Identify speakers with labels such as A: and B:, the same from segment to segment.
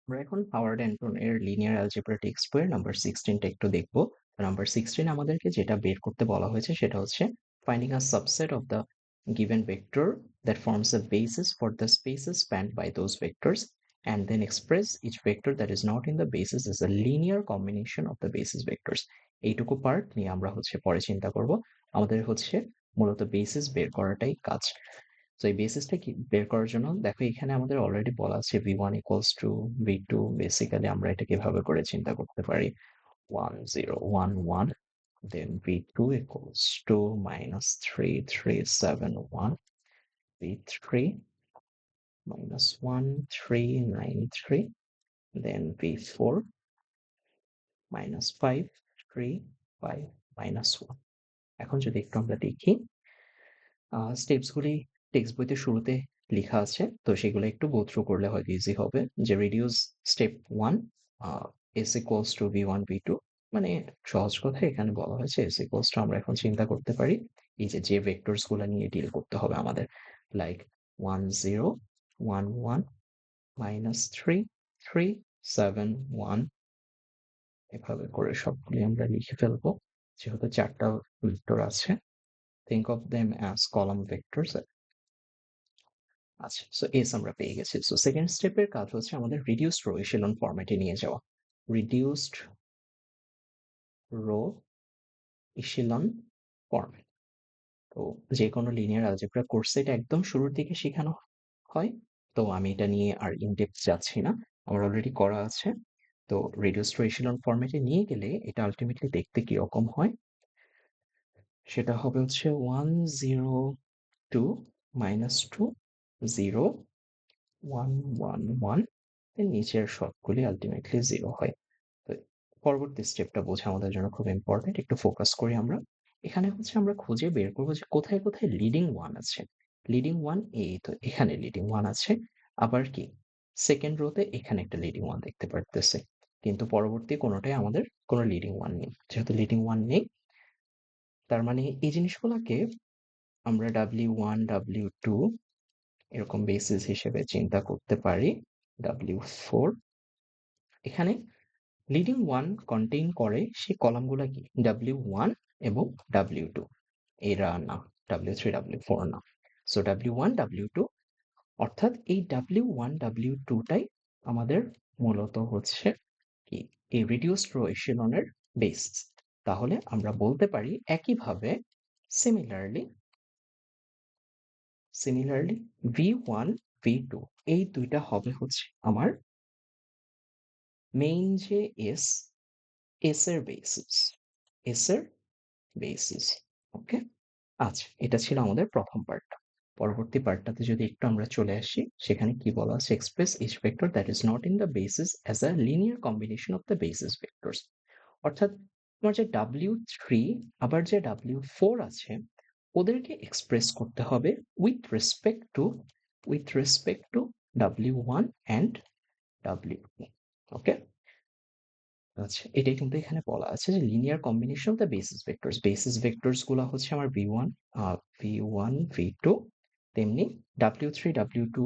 A: আমরা এখন Howard Anton এর লিনিয়ার অ্যালজেব্রা টেক্সট বইয়ের নাম্বার 16 টা একটু দেখব। নাম্বার 16 আমাদেরকে যেটা বের করতে বলা হয়েছে সেটা হচ্ছে finding a subset of the given vector that forms a basis for the spaces spanned by those vectors and then express each vector that is not in the basis as a linear combination of the basis vectors. এইটুকু part নিয়ে আমরা হচ্ছে পরে চিন্তা করব। আমাদের হচ্ছে মূলত বেসিস বের করাটাই কাজ। তো এই বেসিসটা কি বের করার জন্য দেখো এখানে আমাদের অলরেডি বলা আছে v1 equals to v2। Basically আমরা এটা কিভাবে করে চিন্তা করতে পারি, 1 0 1 1, then v2 equals to minus 3 3 7 1, v3 minus 1 3 9 3, then v4 minus 5 3 5 minus 1। এখন যদি একটু আমরা দেখি স্টেপসগুলি টেক্সট বইতে শুরুতে লেখা আছে, তো সেগুলো একটু গো থ্রু করলে হয়তো ইজি হবে। যে reduce step 1 s equals to v1 v2, মানে সহজ কথায় এখানে বলা হয়েছে s equals to আমরা এখন চিন্তা করতে পারি এই যে ভেক্টরস গুলো নিয়ে ডিল করতে হবে আমাদের, লাইক 1 0 1 1 minus 3 3 7 1, এভাবে করে সবগুলি আমরা লিখে ফেলবো যেহেতু চারটা ভেক্টর আছে। think of them as column vectors। আচ্ছা, সো এস আমরা পেয়ে গেছি। সো সেকেন্ড স্টেপের কাজ হচ্ছে আমাদের রিডিউসড রো এচেলন ফরম্যাটে নিয়ে যাওয়া। Reduced row echelon format. তো যে কোনো লিনিয়ার অ্যালজেব্রা কোর্সে এটা একদম শুরুর দিকে শেখানো হয়। তো আমি এটা নিয়ে আর ইন ডেপথ যাচ্ছি না, আমার অলরেডি করা আছে। তো রিডিউসড রো এচেলন ফরম্যাটে নিয়ে গেলে এটা আলটিমেটলি দেখতে কি রকম হয়, সেটা হবে হচ্ছে 1 0 2 minus 2 0 1 1 1, এর নিচের সবগুলি আলটিমেটলি 0 হয়। তো পরবর্তী স্টেপটা বোঝা আমাদের জন্য খুব ইম্পর্টেন্ট। একটু ফোকাস করি আমরা। এখানে হচ্ছে আমরা খুঁজে বের করব যে কোথায়, কোথায় লিডিং 1 আছে। লিডিং 1 এই তো এখানে লিডিং 1 আছে। আবার কি সেকেন্ড রোতে এখানে একটা লিডিং 1 দেখতে পারতেছি। কিন্তু পরবর্তী কোনটাই আমাদের কোনো লিডিং 1 নেই। যেহেতু লিডিং 1 নেই, তার মানে এই জিনিসগুলোকে আমরা W1 W2 এরকম বেসিস হিসেবে চিন্তা করতে পারি। W4 এখানে লিডিং 1 কন্টেইন করে সেই কলামগুলো কি W1 এবং W2, এরা না W3 W4 না। সো W1 W2, অর্থাৎ এই W1 W2 টাই আমাদের মূলত হচ্ছে কি এই রিডিউসড রো এচেলনের বেসিস। তাহলে আমরা বলতে পারি একইভাবে সিমিলারলি V1 V2 এই দুইটা হবে হচ্ছে আমার মেইন যে এস এর বেসিস, এস এর বেসিস। ওকে, আচ্ছা, এটা ছিল আমাদের প্রথম পার্টটা। পরবর্তী পার্টটাতে যদি একটু আমরা চলে আসি, সেখানে কি বলা আছে, express each vector that is not in the basis as a linear combination of the basis vectors. অর্থাৎ তোমার যে W3 আবার যে W4 আছে ওদেরকে এক্সপ্রেস করতে হবে with respect to W1 and W2। ওকে, আচ্ছা, এটাই কিন্তু এখানে বলা আছে যে linear combination of the basis vectors গুলো হচ্ছে আমার v1 v2, তেমনি w3 w2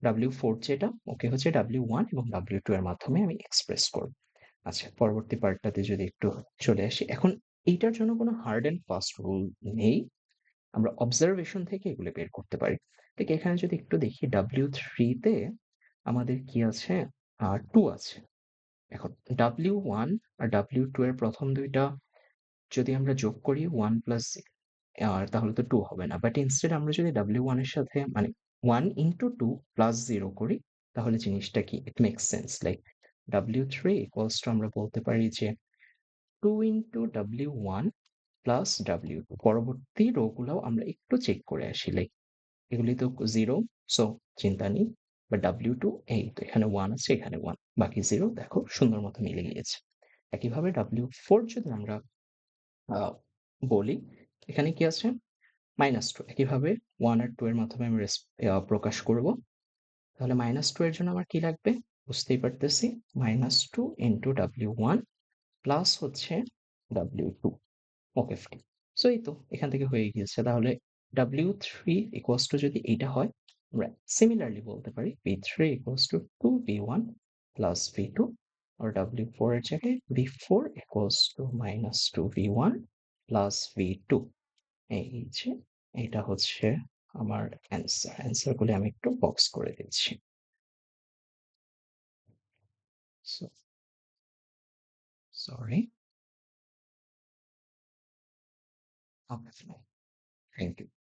A: w4 যেটা ওকে হচ্ছে w1 এবং w2 এর মাধ্যমে আমি এক্সপ্রেস করব। আচ্ছা, পরবর্তী পার্টটাতে যদি একটু চলে আসি, এখন এইটার জন্য কোনো হার্ড এন্ড ফাস্ট রুল নেই, আমরা অবজারভেশন থেকে এগুলো বের করতে পারি। ঠিক এখানে যদি একটু দেখি w3 তে আমাদের কি আছে, 2 আছে। এখন W1 আর W2 এর প্রথম দুইটা যদি আমরা যোগ করি 1 প্লাস, আর তাহলে তো 2 হবে না, বাট ইনস্টেড আমরা যদি W1 এর সাথে মানে 1 ইন্টু 2 প্লাস 0 করি, তাহলে জিনিসটা কি it makes sense, like W3 equals to আমরা বলতে পারি যে 2 ইন্টু W1 প্লাস W2। পরবর্তী রো গুলাও আমরা একটু চেক করে আসি, লাইক এগুলি তো 0, সো চিন্তা নেই। বা W2 এই তো এখানে 1 আছে, এখানে 1, বাকি 0, দেখো সুন্দর মতো মিলে গিয়েছে। একইভাবে W4 যদি আমরা বলি, এখানে কি আছে -2, একইভাবে 1 আর 2 এর মাধ্যমে আমি প্রকাশ করব। তাহলে -2 এর জন্য আমার কি লাগবে বুঝতেই পারতেছি, -2 ইন্টু W1 প্লাস হচ্ছে W2। Okay fine. সো এই তো এখান থেকে হয়ে গিয়েছে। তাহলে W3 ইকুয়ালস টু যদি এইটা হয়, আমরা সিমিলারলি বলতে পারি V3 equals to 2V1 plus V2 or W4 এর জায়গায় V4 equals to minus 2V1 plus V2। এই যে এটা হচ্ছে আমার অ্যান্সার। অ্যান্সারগুলি আমি একটু বক্স করে দিচ্ছি। So sorry. Okay, fine. Thank you.